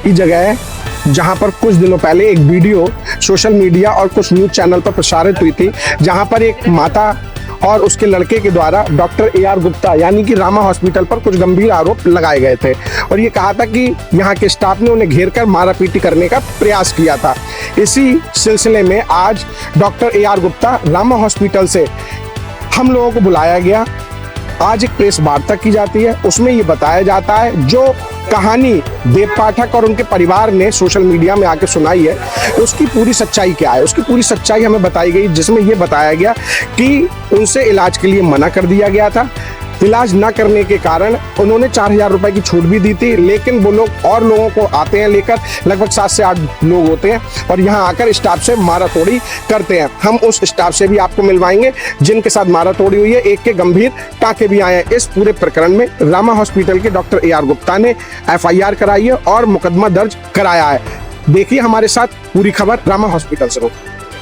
की जगह है जहां पर कुछ दिनों पहले एक वीडियो सोशल मीडिया और कुछ न्यूज़ चैनल पर प्रसारित हुई थी, जहां पर एक माता और उसके लड़के के द्वारा डॉक्टर AR गुप्ता यानी कि रामा हॉस्पिटल पर कुछ गंभीर आरोप लगाए गए थे और ये कहा था कि यहाँ के स्टाफ ने उन्हें घेर कर मारापीटी करने का प्रयास किया था। इसी सिलसिले में आज doctor AR Gupta Rama hospital से हम लोगों को बुलाया गया। आज एक प्रेस वार्ता की जाती है, उसमें ये बताया जाता है जो कहानी देव पाठक और उनके परिवार ने सोशल मीडिया में आके सुनाई है, उसकी पूरी सच्चाई क्या है। उसकी पूरी सच्चाई हमें बताई गई, जिसमें ये बताया गया कि उनसे इलाज के लिए मना कर दिया गया था। इलाज न करने के कारण उन्होंने 4,000 रुपए की छूट भी दी थी, लेकिन वो लोग और लोगों को आते हैं लेकर, लगभग 7 से 8 लोग होते हैं और यहाँ आकर स्टाफ से मारातोड़ी करते हैं। हम उस स्टाफ से भी आपको मिलवाएंगे जिनके साथ मारातोड़ी हुई है, एक के गंभीर टाँके भी आए हैं। इस पूरे प्रकरण में रामा हॉस्पिटल के डॉक्टर AR गुप्ता ने FIR कराई है और मुकदमा दर्ज कराया है। देखिए हमारे साथ पूरी खबर रामा हॉस्पिटल से।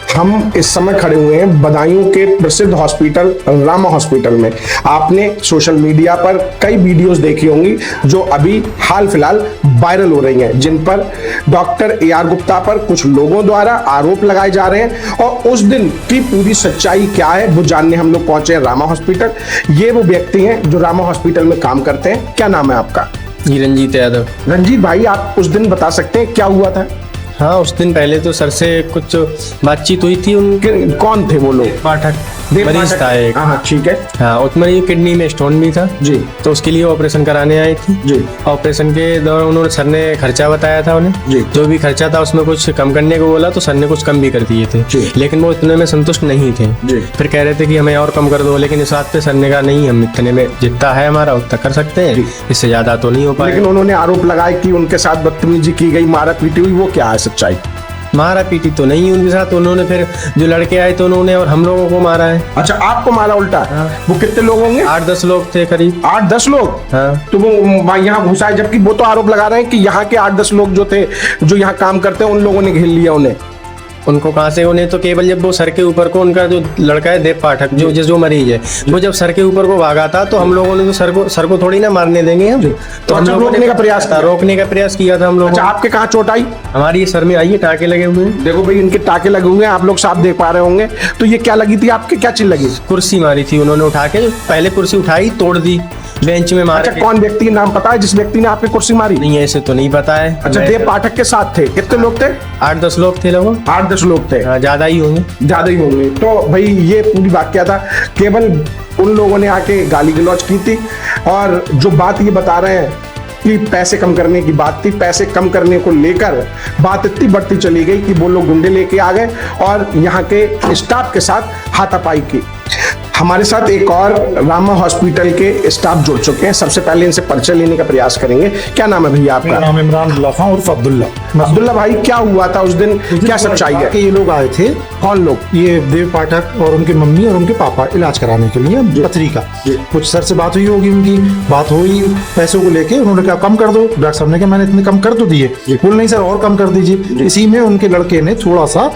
हम इस समय खड़े हुए हैं बदायूं के प्रसिद्ध हॉस्पिटल रामा हॉस्पिटल में। आपने सोशल मीडिया पर कई वीडियोस देखी होंगी जो अभी हाल फिलहाल वायरल हो रही हैं, जिन पर डॉक्टर AR गुप्ता पर कुछ लोगों द्वारा आरोप लगाए जा रहे हैं और उस दिन की पूरी सच्चाई क्या है वो जानने हम लोग पहुंचे हैं रामा हॉस्पिटल। ये वो व्यक्ति हैं जो रामा हॉस्पिटल में काम करते हैं। क्या नाम है आपका? जी रंजीत यादव। रंजीत भाई, आप उस दिन बता सकते हैं क्या हुआ था? हाँ, उस दिन पहले तो सर से कुछ बातचीत हुई थी। उनके कौन थे वो लोग? पाठक मरीज था एक। हाँ ठीक है। हाँ, उसमें ये किडनी में स्टोन भी था जी, तो उसके लिए ऑपरेशन कराने आई थी जी। ऑपरेशन के दौरान उन्होंने सर ने खर्चा बताया था उन्हें जी। जो भी खर्चा था उसमें कुछ कम करने को बोला तो सर ने कुछ कम भी कर दिए थे जी। लेकिन वो इतने में संतुष्ट नहीं थे जी। फिर कह रहे थे कि हमें और कम कर दो, लेकिन इस बात पे सर ने कहा नहीं, हम इतने में जितना है हमारा उतना कर सकते हैं, इससे ज्यादा तो नहीं हो पाएगा। लेकिन उन्होंने आरोप लगाया कि उनके साथ बदतमीजी की गई, मारा पीटी हुई, वो क्या है सच्चाई? मारा पीटी तो नहीं उनके साथ, उन्होंने फिर जो लड़के आए तो उन्होंने और हम लोगों को मारा है। अच्छा, आपको मारा उल्टा? हाँ। वो कितने लोग होंगे? 8-10 लोग थे करीब। 8-10 लोग? हाँ। तो वो यहाँ घुसा है, जबकि वो तो आरोप लगा रहे हैं कि यहाँ के 8-10 लोग जो थे जो यहाँ काम करते हैं उन लोगों ने घेर लिया उन्हें। उनको कहाँ से? उन्हें तो केवल जब वो सर के ऊपर को, उनका जो लड़का है देव पाठक जो मरीज है, वो जब सर के ऊपर को भागा था तो हम लोगों ने तो सर को थोड़ी ना मारने देंगे हम। तो हम लोग रोकने का प्रयास किया था हम लोग। अच्छा, आपके कहाँ चोट आई? हमारी ये सर में आई है, टाँके लगे हुए हैं। देखो भाई, इनके टाँके लगे हुए हैं, आप लोग साफ देख पा रहे होंगे। तो ये क्या लगी थी आपके? क्या चीज लगी? कुर्सी मारी थी उन्होंने उठा के, पहले कुर्सी उठाई तोड़ दी, बेंच में मारा। अच्छा, कौन व्यक्ति नाम पता है जिस व्यक्ति ने आपकी कुर्सी मारी? नहीं, ऐसे तो नहीं पता है। अच्छा, देव पाठक के साथ थे? कितने लोग थे? 8-10 लोग थे लोग। 8-10 लोग थे? ज्यादा ही होंगे। ज्यादा ही होंगे। तो भाई ये पूरी बात क्या था? केवल उन लोगों ने आके गाली गलौज की थी और जो बात ये बता रहे हैं कि पैसे कम करने की बात थी, पैसे कम करने को लेकर बात इतनी बढ़ती चली गई कि वो लोग गुंडे लेके आ गए और यहाँ के स्टाफ के साथ हाथापाई की। हमारे साथ एक और रामा हॉस्पिटल के स्टाफ जुड़ चुके हैं। सबसे पहले इनसे परिचय लेने का प्रयास करेंगे। क्या नाम है भैया आपका? मेरा नाम इमरान अब्दुल्ला खान उर्फ अब्दुल्ला। अब्दुल्ला भाई, क्या हुआ था उस दिन? क्या सच्चाई है? ये लोग आए थे। कौन लोग? ये देव पाठक और उनकी मम्मी और उनके पापा इलाज कराने के लिए पथरी का। कुछ सर से बात हुई होगी, उनकी बात हुई पैसों को लेके। उन्होंने कहा कम कर दो। डॉक्टर साहब ने कहा मैंने इतने कम कर तो दिए। बोल नहीं सर, और कम कर दीजिए। इसी में उनके लड़के ने थोड़ा सा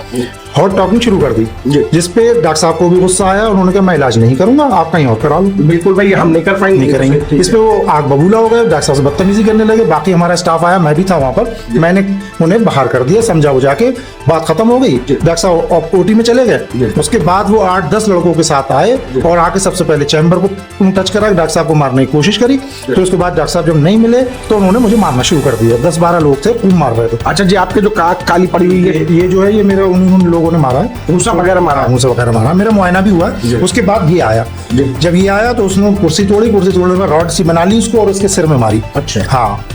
हॉट टॉकिंग शुरू कर दी, जिसपे डॉक्टर साहब को भी गुस्सा आया। उन्होंने कहा मैं इलाज नहीं करूंगा, आप कहीं और करा लो। बिल्कुल भाई, हम नहीं कर पाएंगे, नहीं करेंगे। इस पे वो आग बबूला हो गए, डॉक्टर साहब से बदतमीजी करने लगे। बाकी हमारा स्टाफ आया, मैं भी था वहां पर, मैंने उन्हें बाहर कर दिया, समझा बुझा के बात खत्म हो गई। डॉक्टर साहब OT में चले गए। उसके बाद वो 8-10 लड़कों के साथ आए और आके सबसे पहले चैम्बर को टच करा, डॉक्टर साहब को मारने की कोशिश करी। फिर उसके बाद डॉक्टर साहब जब नहीं मिले तो उन्होंने मुझे मारना शुरू कर दिया। 10-12 लोग थे, खूब मार रहे थे। अच्छा जी, आपके जो काली पड़ी हुई है ये जो है, ये मेरा उन लोगों ने मारा है, भूसा वगैरह मारा। मेरा मुआयना भी हुआ। उसके बाद ये आया, जब ये आया तो उसने कुर्सी तोड़ने में रॉड सी बना ली उसको और उसके सिर में मारी। अच्छा। हाँ,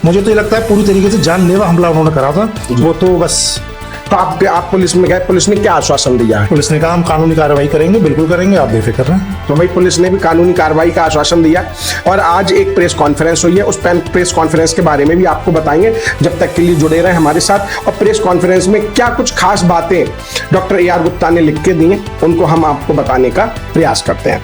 मुझे तो ये लगता है पूरी तरीके से जानलेवा हमला उन्होंने करा था वो। तो बस तो आप पुलिस में गए, पुलिस ने क्या आश्वासन दिया है? पुलिस ने कहा हम कानूनी कार्रवाई करेंगे। बिल्कुल करेंगे, आप बेफिक्र रहें। तो भाई पुलिस ने भी कानूनी कार्रवाई का आश्वासन दिया और आज एक प्रेस कॉन्फ्रेंस हुई है। उस प्रेस कॉन्फ्रेंस के बारे में भी आपको बताएंगे। जब तक के लिए जुड़े रहे हमारे साथ। और प्रेस कॉन्फ्रेंस में क्या कुछ खास बातें डॉक्टर AR गुप्ता ने लिख के दी हैं, उनको हम आपको बताने का प्रयास करते हैं।